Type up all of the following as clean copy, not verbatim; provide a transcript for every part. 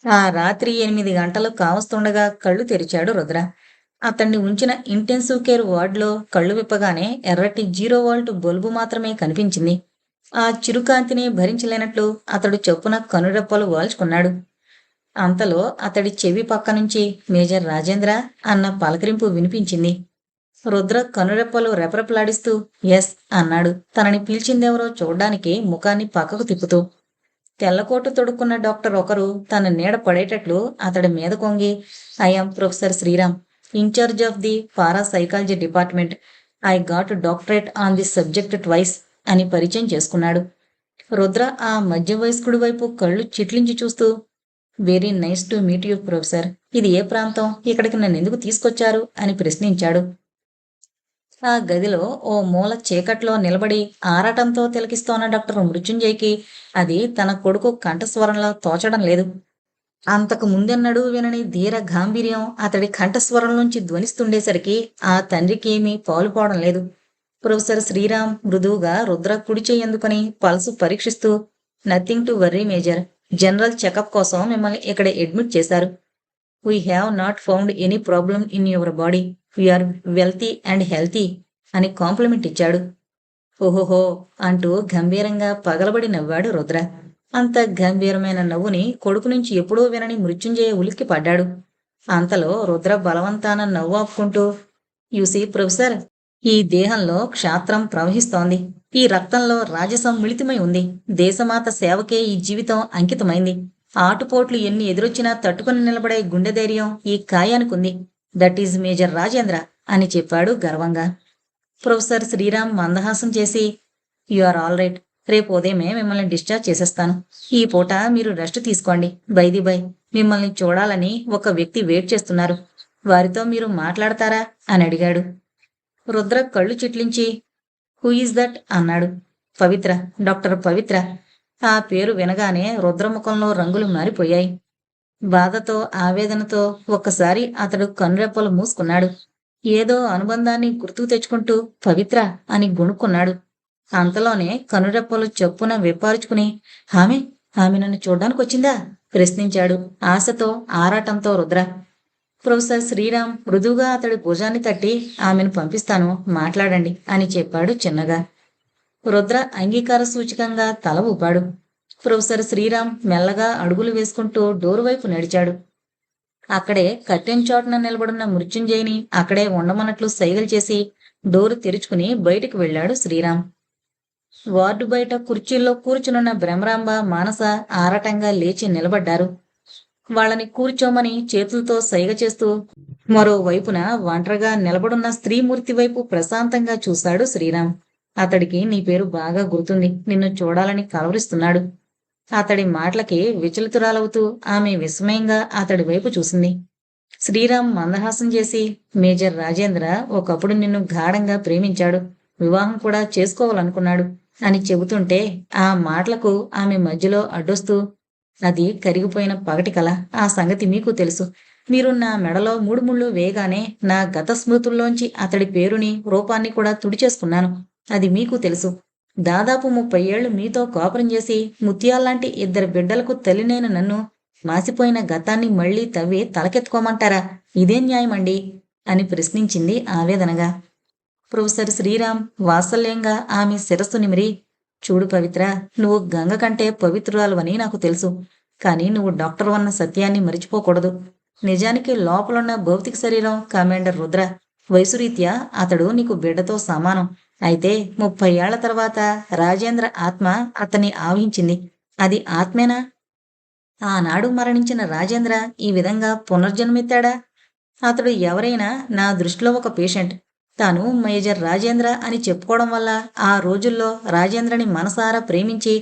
ఆ రాత్రి 8 గంటలు కావస్తుండగా కళ్ళు తెరిచాడు రుద్ర. అతన్ని ఉంచిన ఇంటెన్సివ్ కేర్ వార్డులో కళ్ళు విప్పగానే ఎర్రటి 0 వోల్ట్ బల్బు మాత్రమే కనిపించింది. ఆ చిరుకాంతిని భరించలేనట్లు అతడు చొప్పున కనురెప్పలు వాల్చుకున్నాడు. అంతలో అతడి చెవి పక్క నుంచి మేజర్ రాజేంద్ర అన్న పలకరింపు వినిపించింది. రుద్ర కనురెప్పలు రెపరెపలాడిస్తూ ఎస్ అన్నాడు, తనని పిలిచిందెవరో చూడ్డానికి ముఖాన్ని పక్కకు తిప్పుతూ. తెల్లకోటు తొడుక్కున్న డాక్టర్ ఒకరు తన నీడ పడేటట్లు అతడి మీద కొంగి, I'm professor Sriram, in-charge of the parapsychology department. I got doctorate on the subject twice అని పరిచయం చేసుకున్నాడు. రుద్ర ఆ మధ్య వయస్కుడి వైపు కళ్ళు చిట్లించి చూస్తూ, very nice to meet you professor. ఇది ఏ ప్రాంతం? ఇక్కడికి నన్ను ఎందుకు తీసుకొచ్చారు అని ప్రశ్నించాడు. ఆ గదిలో ఓ మూల చీకట్లో నిలబడి ఆరాటంతో తిలకిస్తోన్న డాక్టర్ మృత్యుంజయ్కి అది తన కొడుకు కంఠస్వరంలా తోచడం లేదు. అంతకు ముందెన్నడూ వినని ధీర గాంభీర్యం అతడి కంఠస్వరం నుంచి ధ్వనిస్తుండేసరికి ఆ తండ్రికి ఏమీ పాలుపోవడం లేదు. ప్రొఫెసర్ శ్రీరామ్ మృదువుగా రుద్ర కుడి చెయ్యి అందుకుని పల్సు పరీక్షిస్తూ, nothing to worry major. General checkup కోసం మిమ్మల్ని ఇక్కడ అడ్మిట్ చేశారు. We have not found any problem in your body. We are wealthy and healthy అని కాంప్లిమెంట్ ఇచ్చాడు. ఓహోహో అంటూ గంభీరంగా పగలబడి నవ్వాడు రుద్ర. అంత గంభీరమైన నవ్వుని కొడుకు నుంచి ఎప్పుడూ వినని మృత్యుంజయ ఉలిక్కి పడ్డాడు. అంతలో రుద్ర బలవంతాన నవ్వు ఆపుకుంటూ, యూసీ ప్రొఫెసర్, ఈ దేహంలో క్షాత్రం ప్రవహిస్తోంది. ఈ రక్తంలో రాజసం మిళితమై ఉంది. దేశమాత సేవకే ఈ జీవితం అంకితమైంది. ఆటుపోట్లు ఎన్ని ఎదురొచ్చినా తట్టుకుని నిలబడే గుండె ధైర్యం ఈ కాయానికుంది. దట్ ఈజ్ మేజర్ రాజేంద్ర అని చెప్పాడు గర్వంగా. ప్రొఫెసర్ శ్రీరామ్ మందహాసం చేసి, యు ఆర్ ఆల్ రైట్. రేపు ఉదయమే మిమ్మల్ని డిశ్చార్జ్ చేసేస్తాను. ఈ పూట మీరు రెస్ట్ తీసుకోండి. బై మిమ్మల్ని చూడాలని ఒక వ్యక్తి వెయిట్ చేస్తున్నారు. వారితో మీరు మాట్లాడతారా అని అడిగాడు. రుద్ర కళ్ళు చిట్లించి, హూ ఈజ్ దట్ అన్నాడు. పవిత్ర, డాక్టర్ పవిత్ర. ఆ పేరు వినగానే రుద్రముఖంలో రంగులు మారిపోయాయి. బాధతో ఆవేదనతో ఒక్కసారి అతడు కనురెప్పలు మూసుకున్నాడు. ఏదో అనుబంధాన్ని గుర్తుకు తెచ్చుకుంటూ పవిత్ర అని గొణుక్కున్నాడు. అంతలోనే కనురెప్పలు చప్పున విప్పారుచుకుని, ఆమె ఆమె నన్ను చూడ్డానికి వచ్చిందా ప్రశ్నించాడు ఆశతో ఆరాటంతో రుద్ర. ప్రొఫెసర్ శ్రీరామ్ మృదువుగా అతడి భుజాన్ని తట్టి, ఆమెను పంపిస్తాను, మాట్లాడండి అని చెప్పాడు చిన్నగా. రుద్ర అంగీకార సూచకంగా తల ఊపాడు. ప్రొఫెసర్ శ్రీరామ్ మెల్లగా అడుగులు వేసుకుంటూ డోరు వైపు నడిచాడు. అక్కడే కట్టెన్ చోటున నిలబడున్న మృత్యుంజయిని అక్కడే ఉండమన్నట్లు సైగలు చేసి డోరు తెరుచుకుని బయటికి వెళ్ళాడు శ్రీరామ్. వార్డు బయట కుర్చీల్లో కూర్చునున్న భ్రమరాంబ, మానస ఆరాటంగా లేచి నిలబడ్డారు. వాళ్ళని కూర్చోమని చేతులతో సైగ చేస్తూ మరోవైపున ఒంటరిగా నిలబడున్న స్త్రీమూర్తి వైపు ప్రశాంతంగా చూశాడు శ్రీరామ్. అతడికి నీ పేరు బాగా గుర్తుంది. నిన్ను చూడాలని కలవరిస్తున్నాడు. అతడి మాటలకి విచలితురాలవుతూ ఆమె విస్మయంగా అతడి వైపు చూసింది. శ్రీరామ్ మందహాసం చేసి, మేజర్ రాజేంద్ర ఒకప్పుడు నిన్ను గాఢంగా ప్రేమించాడు. వివాహం కూడా చేసుకోవాలనుకున్నాడు అని చెబుతుంటే ఆ మాటలకు ఆమె మధ్యలో అడ్డొస్తూ, అది కరిగిపోయిన పగటి కల. ఆ సంగతి మీకు తెలుసు. మీరు నా మెడలో 3 ముళ్ళు వేయగానే నా గత స్మృతుల్లోంచి అతడి పేరుని రూపాన్ని కూడా తుడిచేసుకున్నాను. అది మీకు తెలుసు. దాదాపు 30 ఏళ్లు మీతో కాపురం చేసి ముత్యాల్లాంటి 2 బిడ్డలకు తల్లినైన నన్ను మాసిపోయిన గతాన్ని మళ్లీ తవ్వి తలకెత్తుకోమంటారా? ఇదేం న్యాయమండి అని ప్రశ్నించింది ఆవేదనగా. ప్రొఫెసర్ శ్రీరామ్ వాత్సల్యంగా ఆమె శిరస్సు నిమిరి, చూడు పవిత్ర, నువ్వు గంగ కంటే పవిత్రురాలువని నాకు తెలుసు. కానీ నువ్వు డాక్టర్ అన్న సత్యాన్ని మరిచిపోకూడదు. నిజానికి లోపలున్న భౌతిక శరీరం కమాండర్ రుద్ర. వయసురీత్యా అతడు నీకు బిడ్డతో సమానం. అయితే 30 ఏళ్ల తర్వాత రాజేంద్ర ఆత్మ అతన్ని ఆవహించింది. అది ఆత్మేనా? ఆనాడు మరణించిన రాజేంద్ర ఈ విధంగా పునర్జన్మెత్తాడా? అతడు ఎవరైనా నా దృష్టిలో ఒక పేషెంట్. తాను మేజర్ రాజేంద్ర అని చెప్పుకోవడం వల్ల ఆ రోజుల్లో రాజేంద్రని మనసారా ప్రేమించి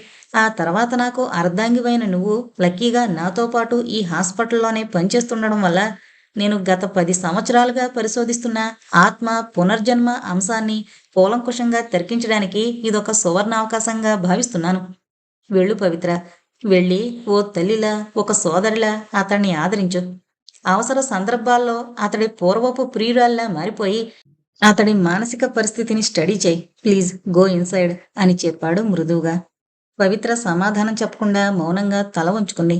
ఆ తర్వాత నాకు అర్ధాంగివైన నువ్వు లక్కీగా నాతో పాటు ఈ హాస్పిటల్లోనే పనిచేస్తుండడం వల్ల నేను గత 10 సంవత్సరాలుగా పరిశోధిస్తున్న ఆత్మ పునర్జన్మ అంశాన్ని కూలంకుషంగా తర్కించడానికి ఇదొక సువర్ణావకాశంగా భావిస్తున్నాను. వెళ్ళు పవిత్ర, వెళ్ళి ఓ తల్లిలా ఒక సోదరిలా అతన్ని ఆదరించు. అవసర సందర్భాల్లో అతడి పూర్వపు ప్రియురాల్లా మారిపోయి అతడి మానసిక పరిస్థితిని స్టడీ చేయి. ప్లీజ్ గో ఇన్సైడ్ అని చెప్పాడు మృదువుగా. పవిత్ర సమాధానం చెప్పకుండా మౌనంగా తల వంచుకుంది.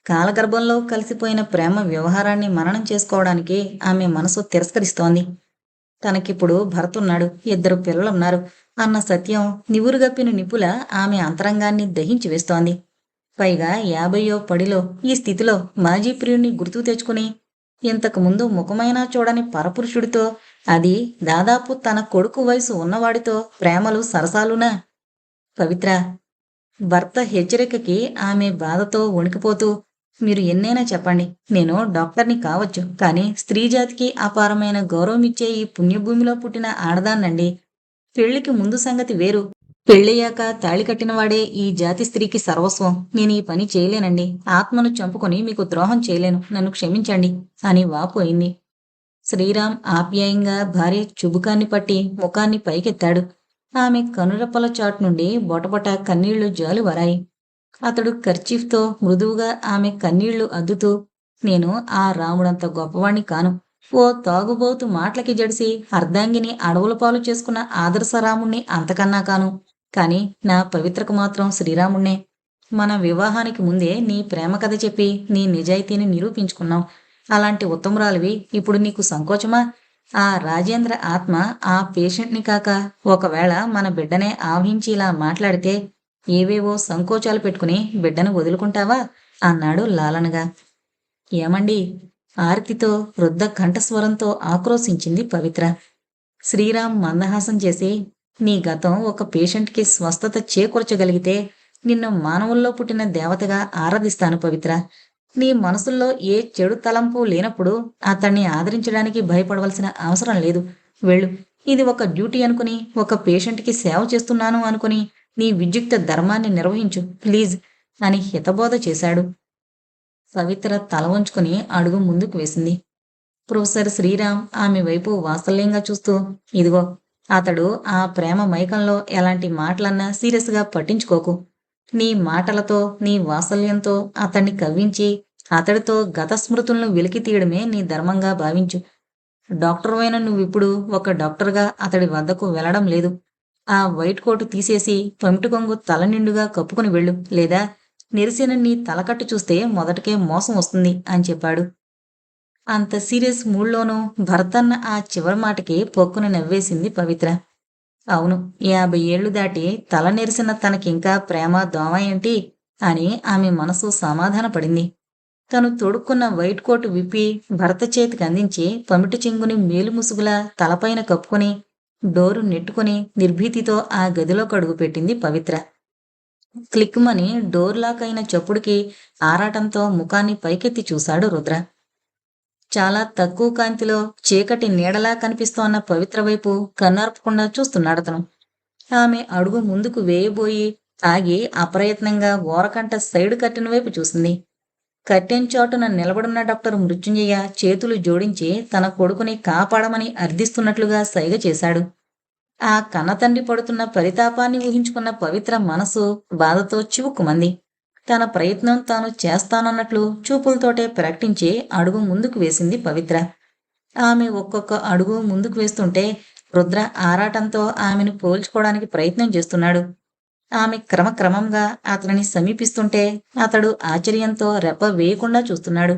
కాలగర్భంలో కలిసిపోయిన ప్రేమ వ్యవహారాన్ని మననం చేసుకోవడానికి ఆమె మనసు తిరస్కరిస్తోంది. తనకిప్పుడు భర్తున్నాడు, 2 పిల్లలున్నారు అన్న సత్యం నివురుగప్పిన నిపుల ఆమె అంతరంగాన్ని దహించి వేస్తోంది. పైగా 50వ పడిలో ఈ స్థితిలో మాజీ ప్రియుణ్ణి గుర్తుకు తెచ్చుకుని ఇంతకుముందు ముఖమైనా చూడని పరపురుషుడితో, అది దాదాపు తన కొడుకు వయసు ఉన్నవాడితో ప్రేమలు సరసాలునా? పవిత్ర, భర్త హెచ్చరికకి ఆమె బాధతో వణికిపోతూ, మీరు ఎన్నైనా చెప్పండి, నేను డాక్టర్ని కావచ్చు, కానీ స్త్రీజాతికి అపారమైన గౌరవమిచ్చే ఈ పుణ్యభూమిలో పుట్టిన ఆడదాన్నండి. పెళ్లికి ముందు సంగతి వేరు. పెళ్ళయ్యాక తాళి కట్టినవాడే ఈ జాతి స్త్రీకి సర్వస్వం. నేను ఈ పని చేయలేనండి. ఆత్మను చంపుకొని మీకు ద్రోహం చేయలేను. నన్ను క్షమించండి అని వాపోయింది. శ్రీరామ్ ఆప్యాయంగా భార్య చుబుకాన్ని పట్టి ముఖాన్ని పైకెత్తాడు. ఆమె కనురెప్పల చాటు నుండి బొటబొట కన్నీళ్లు జాలువరాయి. అతడు కర్చీఫ్తో మృదువుగా ఆమె కన్నీళ్లు అద్దుతూ, నేను ఆ రాముడంత గొప్పవాణ్ణి కాను. ఓ తాగుబోతు మాటలకి జడిసి అర్ధాంగిని అడవుల పాలు చేసుకున్న ఆదర్శరాముణ్ణి అంతకన్నా కాను. కాని నా పవిత్రకు మాత్రం శ్రీరాముణ్ణే. మన వివాహానికి ముందే నీ ప్రేమ కథ చెప్పి నీ నిజాయితీని నిరూపించుకున్నావు. అలాంటి ఉత్తమురాలివి ఇప్పుడు నీకు సంకోచమా? ఆ రాజేంద్ర ఆత్మ ఆ పేషెంట్ని కాక ఒకవేళ మన బిడ్డనే ఆవహించి ఇలా మాట్లాడితే ఏవేవో సంకోచాలు పెట్టుకుని బిడ్డను వదులుకుంటావా? అన్నాడు లాలనగా. ఏమండి? ఆర్తితో వృద్ధ కంఠస్వరంతో ఆక్రోశించింది పవిత్ర. శ్రీరామ్ మందహాసం చేసి, నీ గతం ఒక పేషెంట్కి స్వస్థత చేకూర్చగలిగితే నిన్ను మానవుల్లో పుట్టిన దేవతగా ఆరాధిస్తాను పవిత్ర. నీ మనసుల్లో ఏ చెడు తలంపు లేనప్పుడు అతన్ని ఆదరించడానికి భయపడవలసిన అవసరం లేదు. వెళ్ళు. ఇది ఒక డ్యూటీ అనుకుని, ఒక పేషెంట్కి సేవ చేస్తున్నాను అనుకుని నీ విద్యుక్త ధర్మాన్ని నిర్వహించు ప్లీజ్ అని హితబోధ చేశాడు. పవిత్ర తల వంచుకుని అడుగు ముందుకు వేసింది. ప్రొఫెసర్ శ్రీరామ్ ఆమె వైపు వాత్సల్యంగా చూస్తూ, ఇదిగో, అతడు ఆ ప్రేమ మైకంలో ఎలాంటి మాటలన్నా సీరియస్గా పట్టించుకోకు. నీ మాటలతో, నీ వాత్సల్యంతో అతన్ని కవ్వించి అతడితో గత స్మృతులను వెలికి తీయడమే నీ ధర్మంగా భావించు. డాక్టర్వైన నువ్విప్పుడు ఒక డాక్టర్గా అతడి వద్దకు వెళ్లడం లేదు. ఆ వైట్ కోటు తీసేసి పమిటి కొంగు తల నిండుగా కప్పుకుని వెళ్ళు, లేదా నెరిసిన నీ తలకట్టు చూస్తే మొదటకే మోసం వస్తుంది అని చెప్పాడు. అంత సీరియస్ మూడ్లోనూ భర్తన్న ఆ చివరి మాటకి పొక్కున నవ్వేసింది పవిత్ర. అవును, 50 ఏళ్లు దాటి తల నెరిసిన తనకింకా ప్రేమ దోమ ఏంటి అని ఆమె మనసు సమాధానపడింది. తను తొడుక్కున్న వైట్ కోటు విప్పి భర్త చేతికి అందించి పమిటి చెంగుని మేలు ముసుగులా తలపైన కప్పుకొని డోరు నెట్టుకుని నిర్భీతితో ఆ గదిలోకి అడుగుపెట్టింది పవిత్ర. క్లిక్మని డోర్ లాక్ అయిన చప్పుడుకి ఆరాటంతో ముఖాన్ని పైకెత్తి చూశాడు రుద్ర. చాలా తక్కువ కాంతిలో చీకటి నీడలా కనిపిస్తోన్న పవిత్ర వైపు కన్నార్పకుండా చూస్తున్నాడతను. ఆమె అడుగు ముందుకు వేయబోయి ఆగి అప్రయత్నంగా ఓరకంట సైడు కర్టెన్ వైపు చూసింది. కర్టెన్ చాటున నిలబడున్న డాక్టర్ మృత్యుంజయ చేతులు జోడించి తన కొడుకుని కాపాడమని అర్థిస్తున్నట్లుగా సైగ చేశాడు. ఆ కన్నతండ్రి పడుతున్న పరితాపాన్ని ఊహించుకున్న పవిత్ర మనసు బాధతో చివుక్కుమంది. తన ప్రయత్నం తాను చేస్తానన్నట్లు చూపులతోటే ప్రకటించి అడుగు ముందుకు వేసింది పవిత్ర. ఆమె ఒక్కొక్క అడుగు ముందుకు వేస్తుంటే రుద్ర ఆరాటంతో ఆమెను పోల్చుకోవడానికి ప్రయత్నం చేస్తున్నాడు. ఆమె క్రమక్రమంగా అతనిని సమీపిస్తుంటే అతడు ఆశ్చర్యంతో రెప్ప వేయకుండా చూస్తున్నాడు.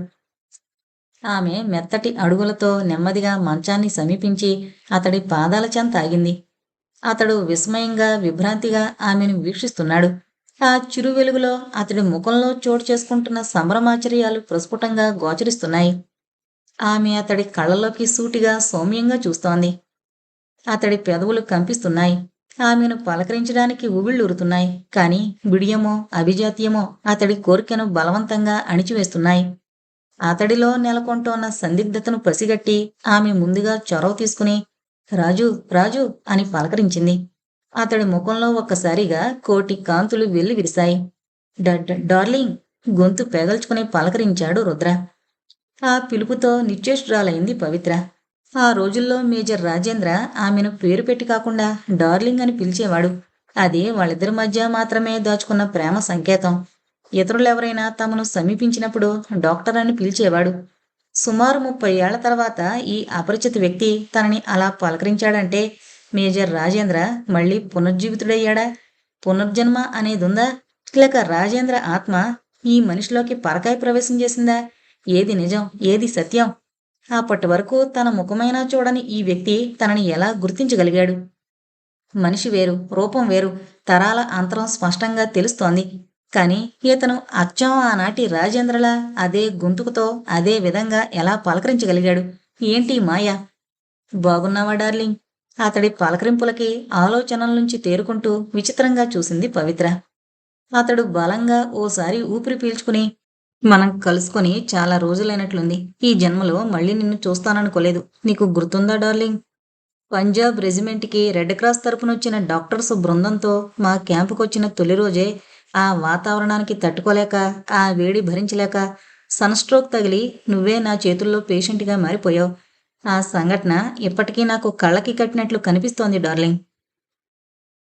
ఆమె మెత్తటి అడుగులతో నెమ్మదిగా మంచాన్ని సమీపించి అతడి పాదాల చెంత ఆగింది. అతడు విస్మయంగా, విభ్రాంతిగా ఆమెను వీక్షిస్తున్నాడు. ఆ చిరు వెలుగులో అతడి ముఖంలో చోటు చేసుకుంటున్న సంభ్రమాచర్యాలు ప్రస్ఫుటంగా గోచరిస్తున్నాయి. ఆమె అతడి కళ్ళలోకి సూటిగా, సౌమ్యంగా చూస్తోంది. అతడి పెదవులు కంపిస్తున్నాయి. ఆమెను పలకరించడానికి ఉవ్విళ్ళూరుతున్నాయి. కాని బిడియమో, అభిజాత్యమో అతడి కోరికను బలవంతంగా అణిచివేస్తున్నాయి. అతడిలో నెలకొంటోన్న సందిగ్ధతను పసిగట్టి ఆమె ముందుగా చొరవ తీసుకుని రాజు, రాజు అని పలకరించింది. అతడి ముఖంలో ఒక్కసారిగా కోటి కాంతులు వెళ్లి విరిశాయి. డార్లింగ్, గొంతు పెగల్చుకుని పలకరించాడు రుద్ర. ఆ పిలుపుతో నిశ్చేష్టురాలైంది పవిత్ర. ఆ రోజుల్లో మేజర్ రాజేంద్ర ఆమెను పేరు పెట్టి కాకుండా డార్లింగ్ అని పిలిచేవాడు. అది వాళ్ళిద్దరి మధ్య మాత్రమే దాచుకున్న ప్రేమ సంకేతం. ఇతరులెవరైనా తమను సమీపించినప్పుడు డాక్టర్ అని పిలిచేవాడు. సుమారు 30 ఏళ్ల తర్వాత ఈ అపరిచిత వ్యక్తి తనని అలా పలకరించాడంటే మేజర్ రాజేంద్ర మళ్ళీ పునర్జీవితుడయ్యాడా? పునర్జన్మ అనేదుందా? లేక రాజేంద్ర ఆత్మ ఈ మనిషిలోకి పరకాయ ప్రవేశం చేసిందా? ఏది నిజం, ఏది సత్యం? అప్పటి వరకు తన ముఖమైనా చూడని ఈ వ్యక్తి తనని ఎలా గుర్తించగలిగాడు? మనిషి వేరు, రూపం వేరు, తరాల అంతరం స్పష్టంగా తెలుస్తోంది. కాని ఇతను అచ్చం ఆనాటి రాజేంద్రలా అదే గొంతుకుతో అదే విధంగా ఎలా పలకరించగలిగాడు? ఏంటి మాయ? బాగున్నావా డార్లింగ్? అతడి పలకరింపులకి ఆలోచనల నుంచి తేరుకుంటూ విచిత్రంగా చూసింది పవిత్ర. అతడు బలంగా ఓసారి ఊపిరి పీల్చుకుని, మనం కలుసుకొని చాలా రోజులైనట్లుంది. ఈ జన్మలో మళ్ళీ నిన్ను చూస్తాననుకోలేదు. నీకు గుర్తుందా డార్లింగ్? పంజాబ్ రెజిమెంట్కి రెడ్ క్రాస్ తరపునొచ్చిన డాక్టర్స్ బృందంతో మా క్యాంపుకొచ్చిన తొలి రోజే ఆ వాతావరణానికి తట్టుకోలేక, ఆ వేడి భరించలేక సన్ స్ట్రోక్ తగిలి నువ్వే నా చేతుల్లో పేషెంట్గా మారిపోయావు. ఆ సంఘటన ఇప్పటికీ నాకు కళ్ళకి కట్టినట్లు కనిపిస్తోంది darling.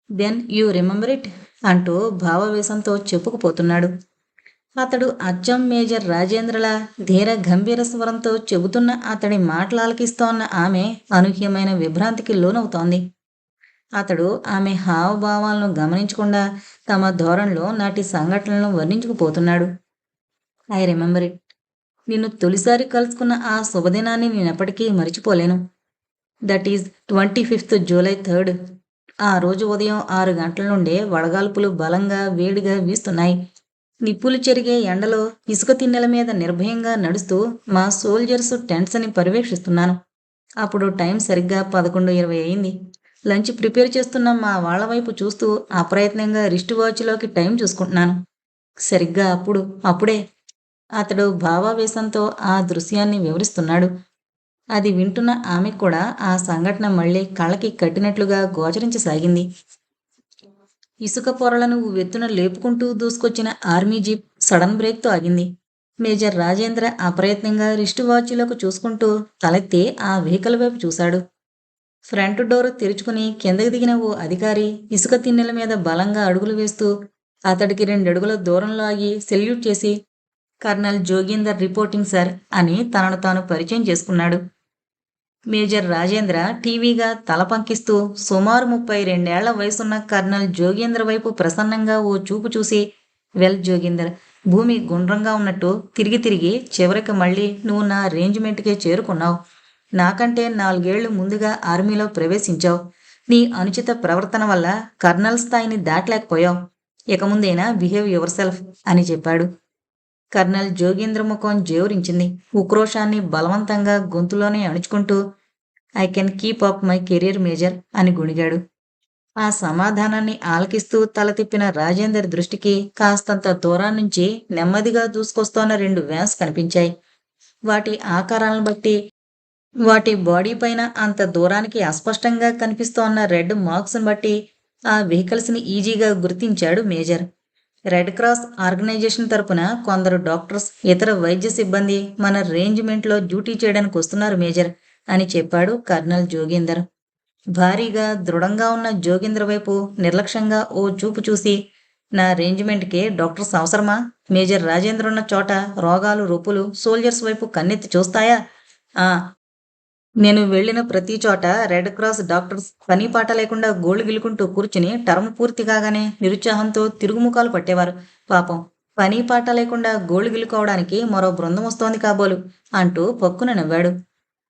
Then you remember it? అంటూ భావావేశంతో చెప్పుకుపోతున్నాడు. అతడు అచ్చం మేజర్ రాజేంద్రలా ధీర గంభీర స్వరంతో చెబుతున్న అతడి మాటలాలకిస్తోన్న ఆమె అనూహ్యమైన విభ్రాంతికి లోనవుతోంది. అతడు ఆమె హావభావాలను గమనించకుండా తమ ధోరణిలో నాటి సంఘటనలను వర్ణించుకుపోతున్నాడు. I remember it. నిన్ను తొలిసారి కలుసుకున్న ఆ శుభదినాన్ని నేనెప్పటికీ మరిచిపోలేను. That is 25th July 3rd. ఆ రోజు ఉదయం 6 గంటల నుండే వడగాల్పులు బలంగా వేడిగా వీస్తున్నాయి. నిప్పులు చెరిగే ఎండలో ఇసుక తిన్నెల మీద నిర్భయంగా నడుస్తూ మా సోల్జర్స్ టెంట్స్ని పర్యవేక్షిస్తున్నాను. అప్పుడు టైం సరిగ్గా 11:20 అయింది. లంచ్ ప్రిపేర్ చేస్తున్న మా వాళ్ల వైపు చూస్తూ అప్రయత్నంగా రిస్ట్ వాచ్లోకి టైం చూసుకుంటున్నాను. సరిగ్గా అప్పుడే అతడు భావావేశంతో ఆ దృశ్యాన్ని వివరిస్తున్నాడు. అది వింటున్న ఆమె కూడా ఆ సంఘటన మళ్ళీ కళ్ళకి కట్టినట్లుగా గోచరించసాగింది. ఇసుక పొరలను ఉవ్వెత్తున లేపుకుంటూ దూసుకొచ్చిన ఆర్మీ జీప్ సడన్ బ్రేక్తో ఆగింది. మేజర్ రాజేంద్ర అప్రయత్నంగా రిస్ట్ వాచ్లోకి చూసుకుంటూ తలెత్తి ఆ వెహికల్ వైపు చూశాడు. ఫ్రంట్ డోర్ తెరుచుకుని కిందకి దిగిన ఓ అధికారి ఇసుక తిన్నెల మీద బలంగా అడుగులు వేస్తూ అతడికి 2 అడుగుల దూరంలో ఆగి సెల్యూట్ చేసి, కర్నల్ జోగీందర్ రిపోర్టింగ్ సార్ అని తనను తాను పరిచయం చేసుకున్నాడు. మేజర్ రాజేంద్ర టీవీగా తల పంకిస్తూ సుమారు 32 ఏళ్ల వయసున్న కర్నల్ జోగేంద్ర వైపు ప్రసన్నంగా ఓ చూపు చూసి, వెల్ జోగేందర్, భూమి గుండ్రంగా ఉన్నట్టు తిరిగి తిరిగి చివరికి మళ్ళీ నువ్వు నా అరేంజ్మెంట్కే చేరుకున్నావు. నాకంటే 4 ఏళ్లు ముందుగా ఆర్మీలో ప్రవేశించావు. నీ అనుచిత ప్రవర్తన వల్ల కర్నల్ స్థాయిని దాటలేకపోయావు. ఇక ముందైనా బిహేవ్ యువర్ సెల్ఫ్ అని చెప్పాడు. కర్నల్ జోగేంద్ర ముఖం జేవురించింది. ఉక్రోషాన్ని బలవంతంగా గొంతులోనే అణుచుకుంటూ, I can keep up my career major అని గుణిగాడు. ఆ సమాధానాన్ని ఆలకిస్తూ తల తిప్పిన రాజేందర్ దృష్టికి కాస్తంత దూరాన్నించి నెమ్మదిగా దూసుకొస్తోన్న 2 వ్యాన్స్ కనిపించాయి. వాటి ఆకారాలను బట్టి, వాటి బాడీ పైన అంత దూరానికి అస్పష్టంగా కనిపిస్తోన్న రెడ్ మార్క్స్ని బట్టి ఆ వెహికల్స్ని ఈజీగా గుర్తించాడు మేజర్. రెడ్ క్రాస్ ఆర్గనైజేషన్ తరపున కొందరు డాక్టర్స్, ఇతర వైద్య సిబ్బంది మన రేంజిమెంట్లో డ్యూటీ చేయడానికి వస్తున్నారు మేజర్ అని చెప్పాడు కర్నల్ జోగేందర్. భారీగా దృఢంగా ఉన్న జోగేంద్ర వైపు నిర్లక్ష్యంగా ఓ చూపు చూసి, నా రేంజిమెంట్కి డాక్టర్స్ అవసరమా? మేజర్ రాజేంద్ర ఉన్న చోట రోగాలు, రొప్పులు సోల్జర్స్ వైపు కన్నెత్తి చూస్తాయా? ఆ నేను వెళ్ళిన ప్రతి చోట రెడ్ క్రాస్ డాక్టర్స్ పని పాట లేకుండా గోళ్లు గిలుకుంటూ కూర్చుని టర్మ్ పూర్తి కాగానే నిరుత్సాహంతో తిరుగుముఖాలు పట్టేవారు. పాపం, పని పాట లేకుండా గోళ్లు గిలుకోవడానికి మరో బృందం వస్తోంది కాబోలు అంటూ పక్కున నవ్వాడు.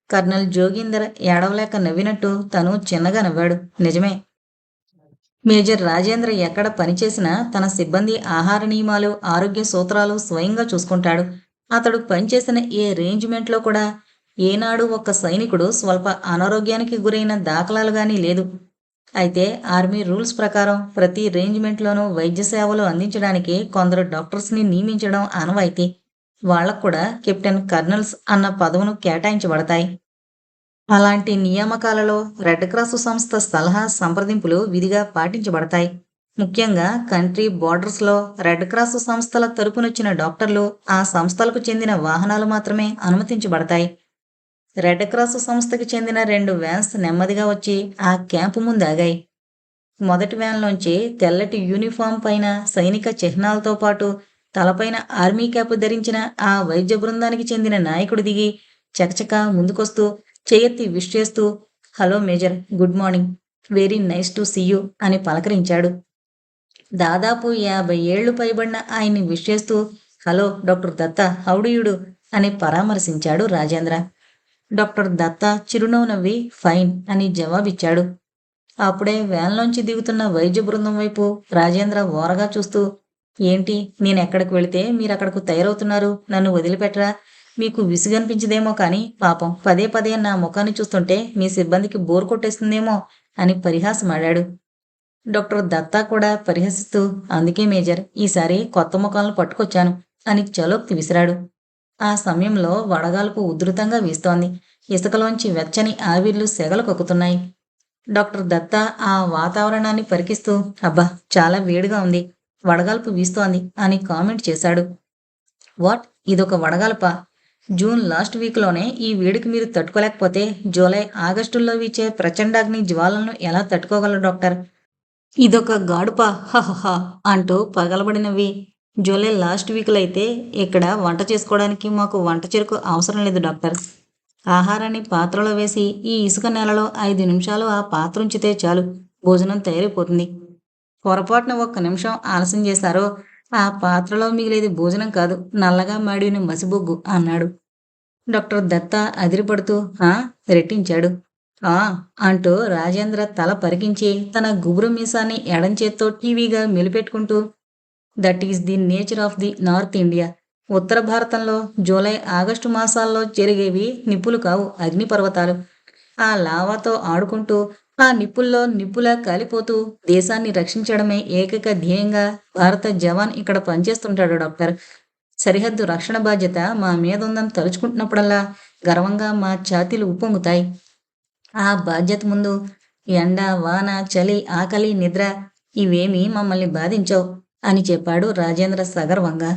కర్నల్ జోగీందర్ ఏడవలేక నవ్వినట్టు తను చిన్నగా నవ్వాడు. నిజమే. మేజర్ రాజేంద్ర ఎక్కడ పనిచేసినా తన సిబ్బంది ఆహార నియమాలు, ఆరోగ్య సూత్రాలు స్వయంగా చూసుకుంటాడు. అతడు పనిచేసిన ఏ రేంజిమెంట్లో కూడా ఏనాడు ఒక్క సైనికుడు స్వల్ప అనారోగ్యానికి గురైన దాఖలాలు గానీ లేదు. అయితే ఆర్మీ రూల్స్ ప్రకారం ప్రతి రేంజిమెంట్లోనూ వైద్య సేవలు అందించడానికి కొందరు డాక్టర్స్ని నియమించడం ఆనవాయితీ. వాళ్లకు కూడా కెప్టెన్ కర్నల్స్ అన్న పదవును కేటాయించబడతాయి. అలాంటి నియామకాలలో రెడ్ క్రాస్ సంస్థ సలహా సంప్రదింపులు విధిగా పాటించబడతాయి. ముఖ్యంగా కంట్రీ బోర్డర్స్లో రెడ్ క్రాస్ సంస్థల తరపునొచ్చిన డాక్టర్లు ఆ సంస్థలకు చెందిన వాహనాలు మాత్రమే అనుమతించబడతాయి. రెడ్ క్రాస్ సంస్థకి చెందిన 2 వ్యాన్స్ నెమ్మదిగా వచ్చి ఆ క్యాంపు ముందు ఆగాయి. మొదటి వ్యాన్లోంచి తెల్లటి యూనిఫామ్ పైన సైనిక చిహ్నాలతో పాటు తలపైన ఆర్మీ క్యాప్ ధరించిన ఆ వైద్య బృందానికి చెందిన నాయకుడు దిగి చకచకా ముందుకొస్తూ చేయెత్తి విష్ చేస్తూ, hello major, good morning, very nice to see you అని పలకరించాడు. దాదాపు 50 ఏళ్లు పైబడిన ఆయన్ని విష్ చేస్తూ హలో డాక్టర్ దత్త, హౌడీయుడు అని పరామర్శించాడు రాజేంద్ర. డాక్టర్ దత్త చిరునవ్వు నవ్వి ఫైన్ అని జవాబిచ్చాడు. అప్పుడే వ్యాన్లోంచి దిగుతున్న వైద్య బృందం వైపు రాజేంద్ర ఓరగా చూస్తూ, ఏంటి, నేనెక్కడికి వెళితే మీరక్కడకు తయారవుతున్నారు? నన్ను వదిలిపెట్టరా? మీకు విసుగనిపించదేమో కానీ పాపం పదే పదే నా ముఖాన్ని చూస్తుంటే మీ సిబ్బందికి బోర్ కొట్టేస్తుందేమో అని పరిహాసమాడాడు. డాక్టర్ దత్తా కూడా పరిహసిస్తూ, అందుకే మేజర్, ఈసారి కొత్త ముఖాలను పట్టుకొచ్చాను అని చలోక్తి విసిరాడు. ఆ సమయంలో వడగాల్పు ఉధృతంగా వీస్తోంది. ఇసుకలోంచి వెచ్చని ఆవిర్లు సెగలు కక్కుతున్నాయి. డాక్టర్ దత్తా ఆ వాతావరణాన్ని పరికిస్తూ, అబ్బా, చాలా వేడిగా ఉంది, వడగాల్పు వీస్తోంది అని కామెంట్ చేశాడు. వాట్, ఇదొక వడగాల్పా? జూన్ లాస్ట్ వీక్లోనే ఈ వేడికి మీరు తట్టుకోలేకపోతే జూలై ఆగస్టుల్లో వీచే ప్రచండాగ్ని జ్వాలను ఎలా తట్టుకోగలరు డాక్టర్? ఇదొక గాడుపా, హహహ అంటూ పగలబడినవి. జూలై లాస్ట్ వీక్లో అయితే ఇక్కడ వంట చేసుకోవడానికి మాకు వంట చెరుకు అవసరం లేదు డాక్టర్. ఆహారాన్ని పాత్రలో వేసి ఈ ఇసుక నేలలో 5 నిమిషాలు ఆ పాత్ర ఉంచితే చాలు, భోజనం తయారైపోతుంది. పొరపాటున ఒక్క నిమిషం ఆలస్యం చేశారో ఆ పాత్రలో మిగిలేది భోజనం కాదు, నల్లగా మాడిన మసిబొగ్గు అన్నాడు. డాక్టర్ దత్తా అదిరిపడుతూ రెట్టించాడు. ఆ అంటూ రాజేంద్ర తల పరికించి తన గుబురు మీసాన్ని ఎడంచేత్తో టీవీగా మెలిపెట్టుకుంటూ, that is the nature of the north India. ఉత్తర భారతంలో జూలై ఆగస్టు మాసాల్లో జరిగేవి నిప్పులు కావు, అగ్నిపర్వతాలు. ఆ లావాతో ఆడుకుంటూ ఆ నిప్పుల్లో నిప్పులా కాలిపోతూ దేశాన్ని రక్షించడమే ఏకైక ధ్యేయంగా భారత జవాన్ ఇక్కడ పనిచేస్తుంటాడు డాక్టర్. సరిహద్దు రక్షణ బాధ్యత మా మీద ఉందని తలుచుకుంటున్నప్పుడల్లా గర్వంగా మా ఛాతీలు ఉప్పొంగుతాయి. ఆ బాధ్యత ముందు ఎండ, వాన, చలి, ఆకలి, నిద్ర ఇవేమీ మమ్మల్ని బాధించవు అని చెప్పాడు రాజేంద్ర సగర్వంగా.